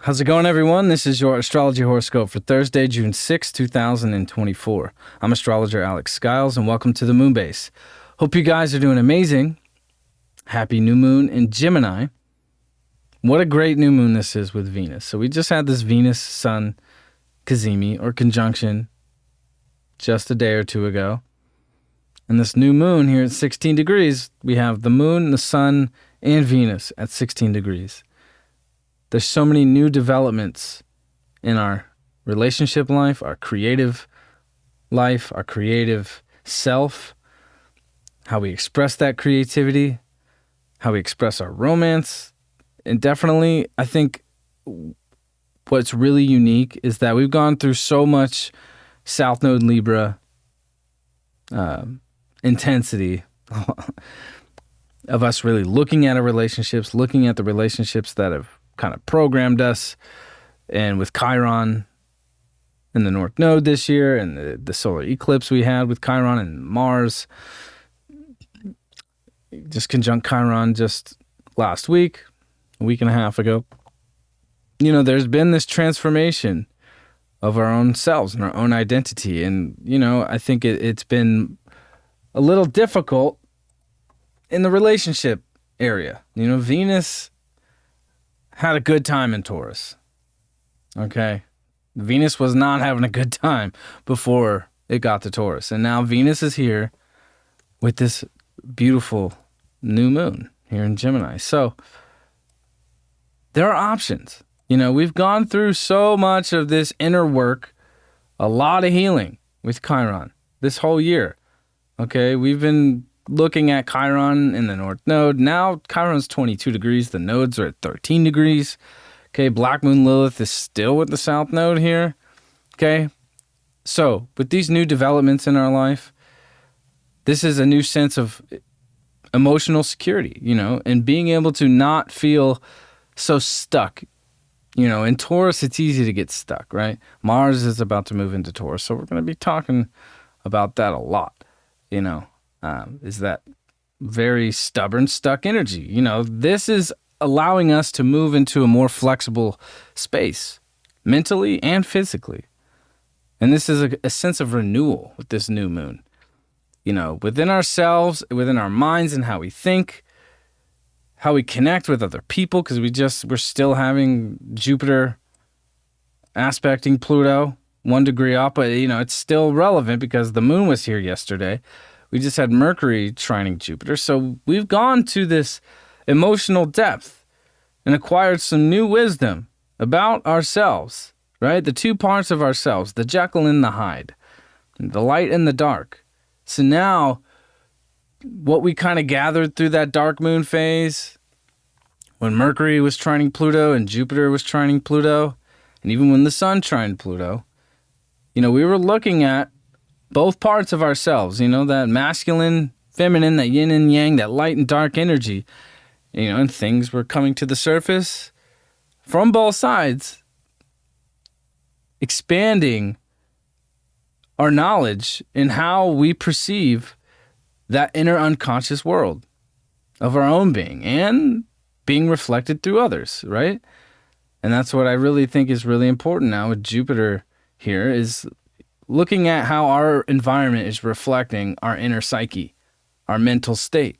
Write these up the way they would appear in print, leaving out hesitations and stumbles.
How's it going, everyone? This is your Astrology Horoscope for Thursday, June 6, 2024. I'm astrologer Alex Skyles, and welcome to the Moon Base. Hope you guys are doing amazing. Happy new moon in Gemini. What a great new moon this is with Venus. So we just had this Venus-Sun cazimi, or conjunction, just a day or two ago. And this new moon here at 16 degrees, we have the moon, the sun, and Venus at 16 degrees. There's so many new developments in our relationship life, our creative life, our creative self, how we express that creativity, how we express our romance. And definitely, I think what's really unique is that we've gone through so much South Node Libra intensity of us really looking at our relationships, looking at the relationships that have kind of programmed us, and with Chiron in the North Node this year, and the solar eclipse we had with Chiron and Mars, just conjunct Chiron just last week, a week and a half ago. You know, there's been this transformation of our own selves and our own identity, and I think it's been a little difficult in the relationship area. Venus had a good time in Taurus. Okay? Venus was not having a good time before it got to Taurus. And now Venus is here with this beautiful new moon here in Gemini. So there are options. We've gone through so much of this inner work, a lot of healing with Chiron this whole year. Okay? We've been looking at Chiron in the North Node. Now Chiron's 22 degrees. The nodes are at 13 degrees. Okay, Black Moon Lilith is still with the South Node here. Okay, so with these new developments in our life, this is a new sense of emotional security, and being able to not feel so stuck. In Taurus, it's easy to get stuck, right? Mars is about to move into Taurus, so we're going to be talking about that a lot, is that very stubborn, stuck energy. This is allowing us to move into a more flexible space, mentally and physically. And this is a sense of renewal with this new moon. Within ourselves, within our minds and how we think, how we connect with other people, because we're still having Jupiter aspecting Pluto 1 degree up, but it's still relevant because the moon was here yesterday. We just had Mercury trining Jupiter. So we've gone to this emotional depth and acquired some new wisdom about ourselves, right? The two parts of ourselves, the Jekyll and the Hyde, the light and the dark. So now what we kind of gathered through that dark moon phase, when Mercury was trining Pluto and Jupiter was trining Pluto, and even when the sun trined Pluto, we were looking at both parts of ourselves, that masculine, feminine, that yin and yang, that light and dark energy, and things were coming to the surface from both sides, expanding our knowledge in how we perceive that inner unconscious world of our own being and being reflected through others, right? And that's what I really think is really important now with Jupiter here, is looking at how our environment is reflecting our inner psyche, our mental state.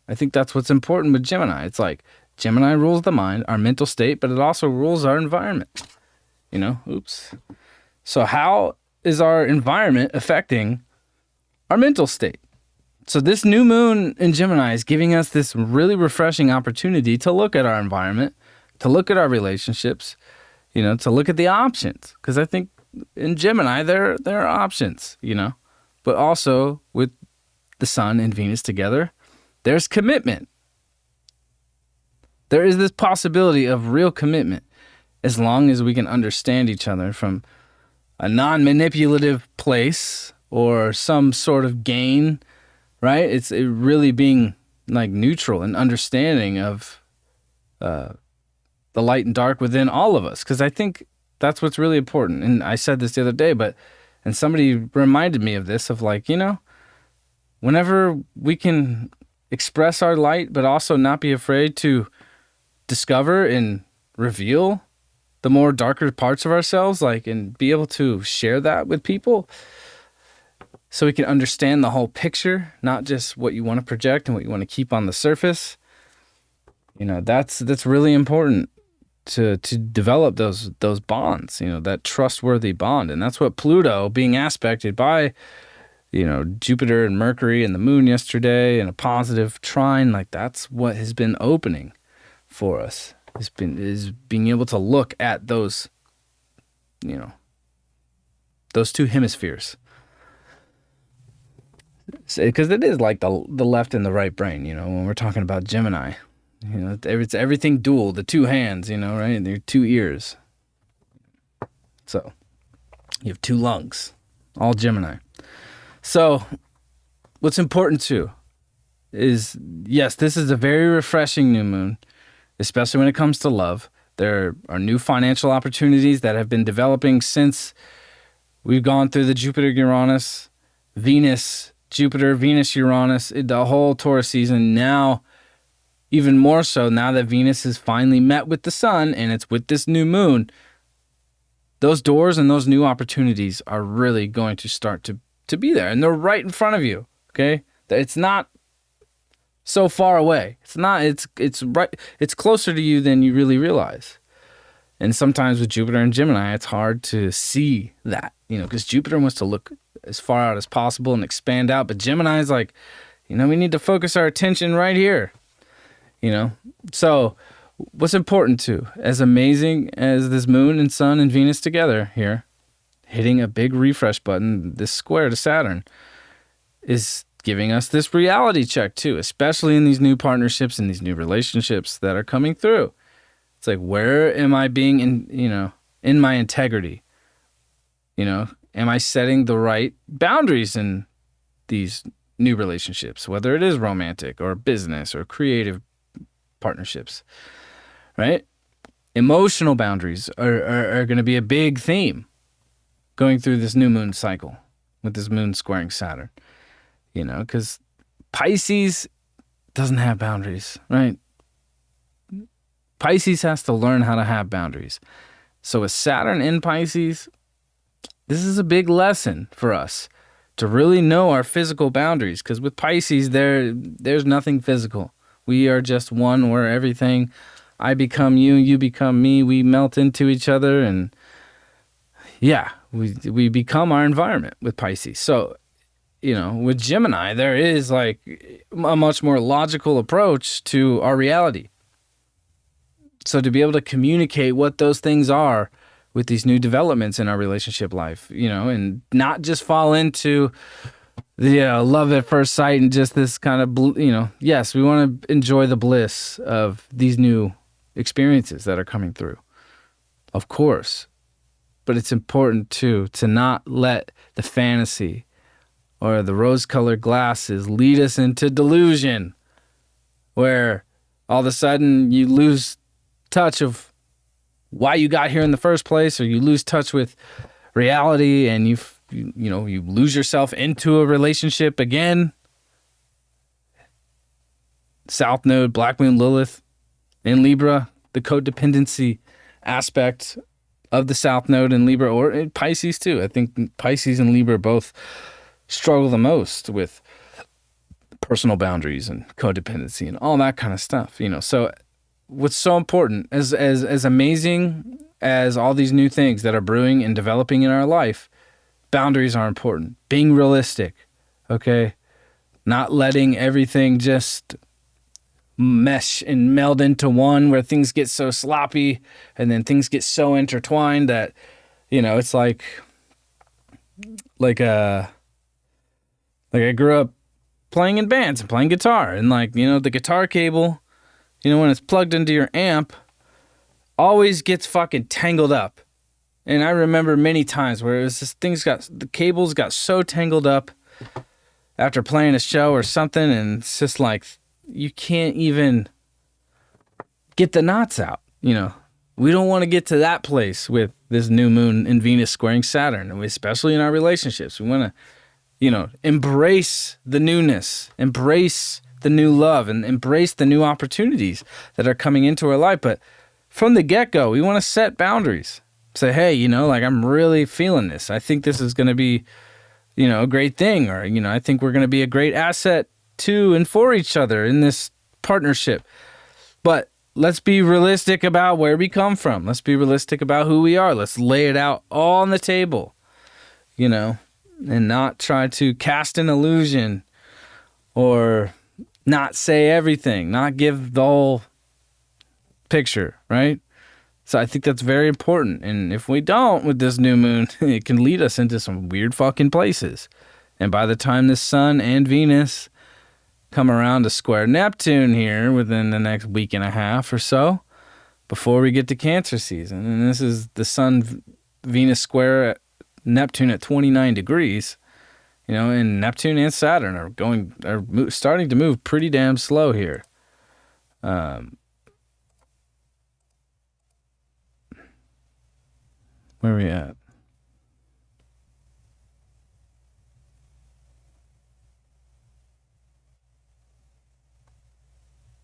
I think that's what's important with Gemini. It's like Gemini rules the mind, our mental state, but it also rules our environment. So how is our environment affecting our mental state? So this new moon in Gemini is giving us this really refreshing opportunity to look at our environment, to look at our relationships, to look at the options. Because I think in Gemini, there are options, but also with the sun and Venus together, there's commitment. There is this possibility of real commitment as long as we can understand each other from a non-manipulative place or some sort of gain, right? It's really being like neutral and understanding of the light and dark within all of us. Because I think that's what's really important. And I said this the other day, and somebody reminded me of this, of like, whenever we can express our light, but also not be afraid to discover and reveal the more darker parts of ourselves, like, and be able to share that with people so we can understand the whole picture, not just what you want to project and what you want to keep on the surface. You know, that's really important to develop those bonds, you know, that trustworthy bond. And that's what Pluto being aspected by, you know, Jupiter and Mercury and the moon yesterday and a positive trine, like that's what has been opening for us. Is being able to look at those, you know, those two hemispheres. Because it is like the left and the right brain, you know, when we're talking about Gemini. You know, it's everything dual, the two hands, you know, right? And your two ears. So you have two lungs, all Gemini. So what's important too is, yes, this is a very refreshing new moon, especially when it comes to love. There are new financial opportunities that have been developing since we've gone through the Jupiter-Uranus, Venus-Jupiter, Venus-Uranus, the whole Taurus season. Now, even more so, now that Venus has finally met with the sun and it's with this new moon, those doors and those new opportunities are really going to start to be there. And they're right in front of you, okay? It's not so far away. It's right. It's closer to you than you really realize. And sometimes with Jupiter and Gemini, it's hard to see that, you know, because Jupiter wants to look as far out as possible and expand out. But Gemini is like, you know, we need to focus our attention right here, you know. So what's important too, as amazing as this moon and sun and Venus together here, hitting a big refresh button, this square to Saturn, is giving us this reality check too, especially in these new partnerships and these new relationships that are coming through. It's like, where am I being in my integrity? You know, am I setting the right boundaries in these new relationships, whether it is romantic or business or creative partnerships, right? Emotional boundaries are going to be a big theme going through this new moon cycle with this moon squaring Saturn. You know, because Pisces doesn't have boundaries, right? Pisces has to learn how to have boundaries. So with Saturn in Pisces, this is a big lesson for us to really know our physical boundaries. Because with Pisces, there's nothing physical. We are just one, where everything, I become you, you become me, we melt into each other, and yeah, we become our environment with Pisces. So, you know, with Gemini, there is like a much more logical approach to our reality. So to be able to communicate what those things are with these new developments in our relationship life, you know, and not just fall into the love at first sight and just this kind of, you know, yes, we want to enjoy the bliss of these new experiences that are coming through, of course. But it's important too to not let the fantasy or the rose-colored glasses lead us into delusion, where all of a sudden you lose touch of why you got here in the first place, or you lose touch with reality, and you lose yourself into a relationship again. South Node, Black Moon Lilith in Libra, the codependency aspect of the South Node in Libra, or in Pisces too. I think Pisces and Libra both struggle the most with personal boundaries and codependency and all that kind of stuff, you know. So what's so important, as amazing as all these new things that are brewing and developing in our life, boundaries are important. Being realistic, okay? Not letting everything just mesh and meld into one, where things get so sloppy and then things get so intertwined that, you know, it's like I grew up playing in bands and playing guitar, and like, you know, the guitar cable, you know, when it's plugged into your amp, always gets fucking tangled up. And I remember many times where it was just the cables got so tangled up after playing a show or something, and it's just like, you can't even get the knots out, you know. We don't want to get to that place with this new moon and Venus squaring Saturn, especially in our relationships. We want to, you know, embrace the newness, embrace the new love, and embrace the new opportunities that are coming into our life. But from the get-go, we want to set boundaries. Say, hey, you know, like I'm really feeling this. I think this is going to be, you know, a great thing. Or, you know, I think we're going to be a great asset to and for each other in this partnership. But let's be realistic about where we come from. Let's be realistic about who we are. Let's lay it out all on the table, you know, and not try to cast an illusion or not say everything, not give the whole picture, right? So I think that's very important. And if we don't with this new moon, it can lead us into some weird fucking places. And by the time the sun and Venus come around to square Neptune here within the next week and a half or so, before we get to Cancer season, and this is the sun Venus square at Neptune at 29 degrees, you know, and Neptune and Saturn are starting to move pretty damn slow here. Where are we at?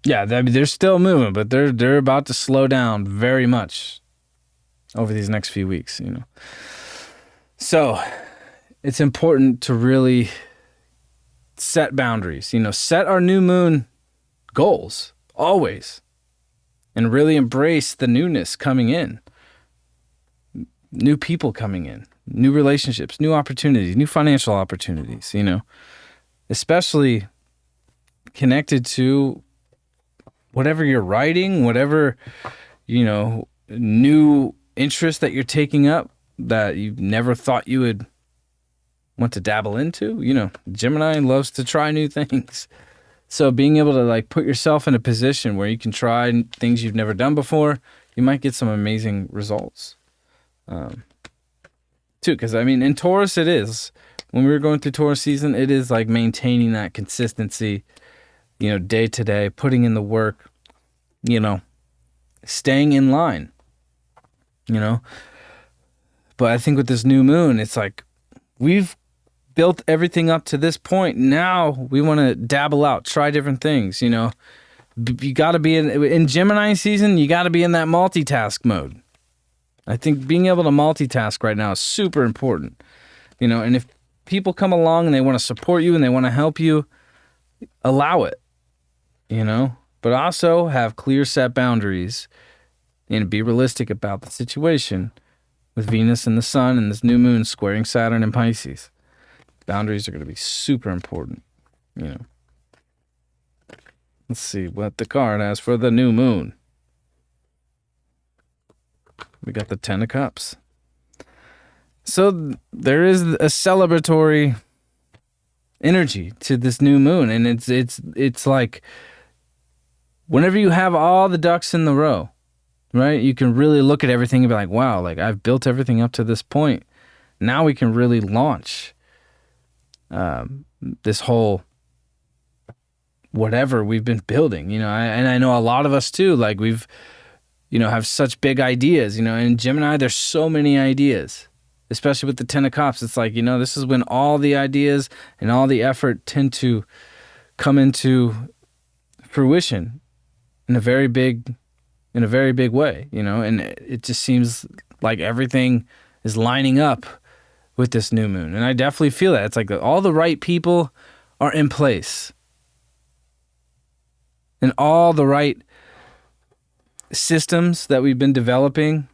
Yeah, they're still moving, but they're about to slow down very much over these next few weeks, you know. So it's important to really set boundaries, you know, set our new moon goals always, and really embrace the newness coming in. New people coming in, new relationships, new opportunities, new financial opportunities, you know, especially connected to whatever you're writing, whatever, you know, new interest that you're taking up that you never thought you would want to dabble into. You know, Gemini loves to try new things. So being able to like put yourself in a position where you can try things you've never done before, you might get some amazing results. Too, because I mean, in Taurus, it is. When we were going through Taurus season, it is like maintaining that consistency, you know, day to day, putting in the work, you know, staying in line, you know. But I think with this new moon, it's like we've built everything up to this point. Now we want to dabble out, try different things, you know. You got to be in Gemini season, you got to be in that multitask mode. I think being able to multitask right now is super important, you know, and if people come along and they want to support you and they want to help you, allow it, you know, but also have clear set boundaries and be realistic about the situation with Venus and the sun and this new moon squaring Saturn and Pisces. Boundaries are going to be super important, you know. Let's see what the card has for the new moon. We got the 10 of Cups. So there is a celebratory energy to this new moon, and it's like whenever you have all the ducks in the row, right? You can really look at everything and be like, wow, like I've built everything up to this point. Now we can really launch this whole whatever we've been building, you know. And I know a lot of us too, like we've, you know, have such big ideas, you know. In Gemini, there's so many ideas, especially with the 10 of Cups. It's like, you know, this is when all the ideas and all the effort tend to come into fruition in a very big way, you know. And it just seems like everything is lining up with this new moon. And I definitely feel that. It's like all the right people are in place. And all the right systems that we've been developing,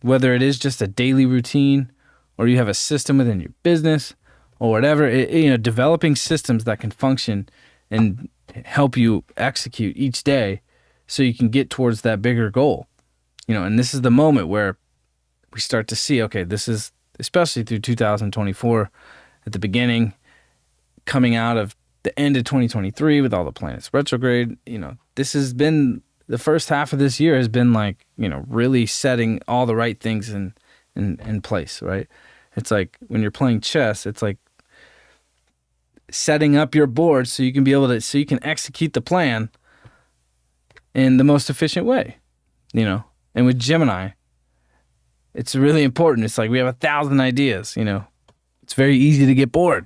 whether it is just a daily routine or you have a system within your business or whatever, you know, developing systems that can function and help you execute each day so you can get towards that bigger goal, you know. And this is the moment where we start to see, okay, this is, especially through 2024 at the beginning, coming out of the end of 2023 with all the planets retrograde, you know, this has been the first half of this year has been like, you know, really setting all the right things in place, right? It's like when you're playing chess, it's like setting up your board so you can be able to, so you can execute the plan in the most efficient way, you know. And with Gemini, it's really important. It's like we have 1,000 ideas, you know. It's very easy to get bored.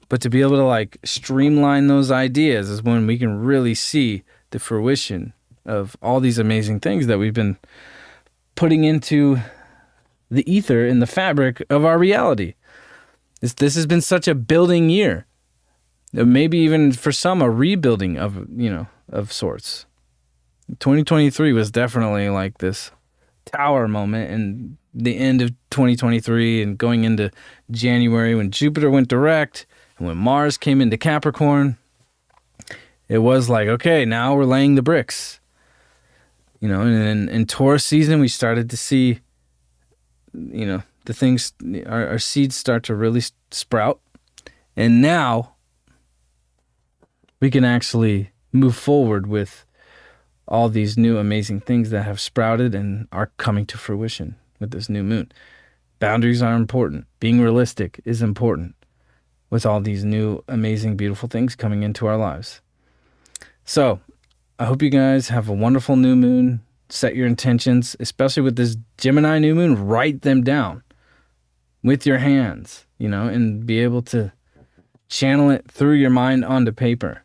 But to be able to like streamline those ideas is when we can really see the fruition of all these amazing things that we've been putting into the ether in the fabric of our reality. This has been such a building year. Maybe even for some a rebuilding of sorts. 2023 was definitely like this tower moment, and the end of 2023 and going into January when Jupiter went direct and when Mars came into Capricorn, it was like, okay, now we're laying the bricks. And in Taurus season, we started to see, the things, our seeds start to really sprout. And now we can actually move forward with all these new amazing things that have sprouted and are coming to fruition with this new moon. Boundaries are important. Being realistic is important with all these new amazing, beautiful things coming into our lives. So I hope you guys have a wonderful new moon. Set your intentions, especially with this Gemini new moon, write them down with your hands, and be able to channel it through your mind onto paper.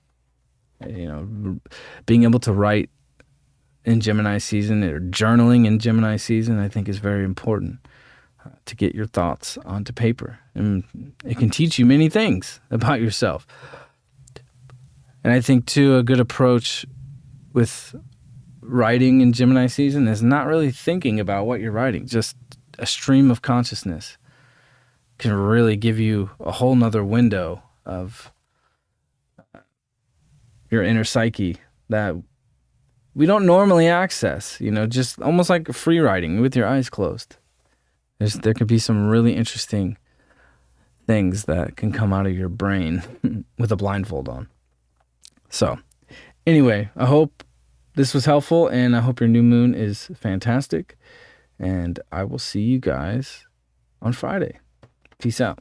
Being able to write in Gemini season or journaling in Gemini season, I think is very important to get your thoughts onto paper. And it can teach you many things about yourself. And I think, too, a good approach with writing in Gemini season is not really thinking about what you're writing. Just a stream of consciousness can really give you a whole nother window of your inner psyche that we don't normally access, just almost like free writing with your eyes closed. There could be some really interesting things that can come out of your brain with a blindfold on. So anyway, I hope this was helpful, and I hope your new moon is fantastic. And I will see you guys on Friday. Peace out.